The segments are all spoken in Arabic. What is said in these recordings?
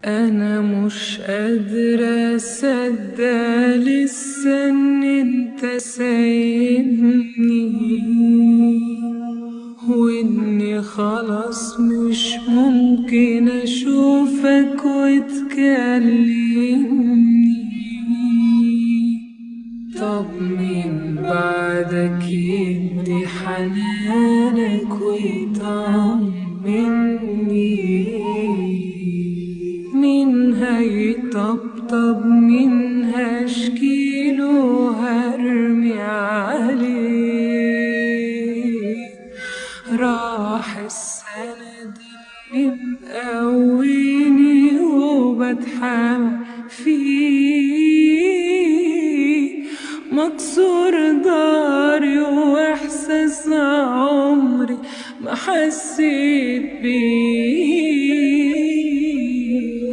أنا مش قادرة أصدق لسه إن أنت سايبني، وإني خلاص مش ممكن أشوفك وتكلمني. طب مين بعدك يدي حنانك ويطمني؟ مين هيطبطب؟ مين هشكيله وهرمي عليه؟ راح السند اللي مقويني وبتحمى فيه، مكسور داري واحساس عمري ما حسيت بيه.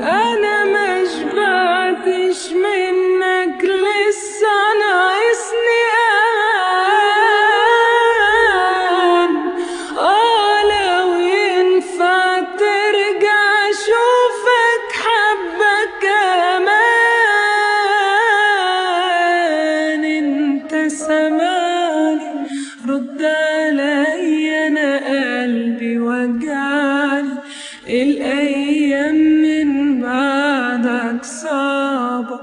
انا ما شبعتش منك لسه ناقصني امان. لو ينفع ترجع اشوفك حبة كمان. انت سامعني؟ رد عليا، انا قلبي وجعني. الايام من بعدك صعبة،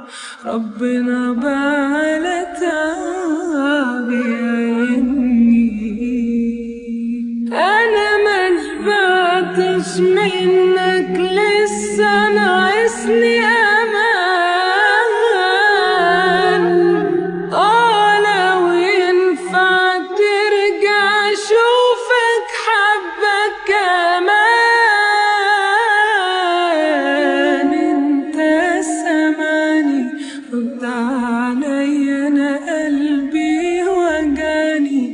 ربنا بعلى تعبي عيني. انا ما شبعتش منك لسه ناقصني امان. لو ينفع ترجع اشوفك حبة كمان. انت سامعني؟ رد عليا، انا قلبي وجعني.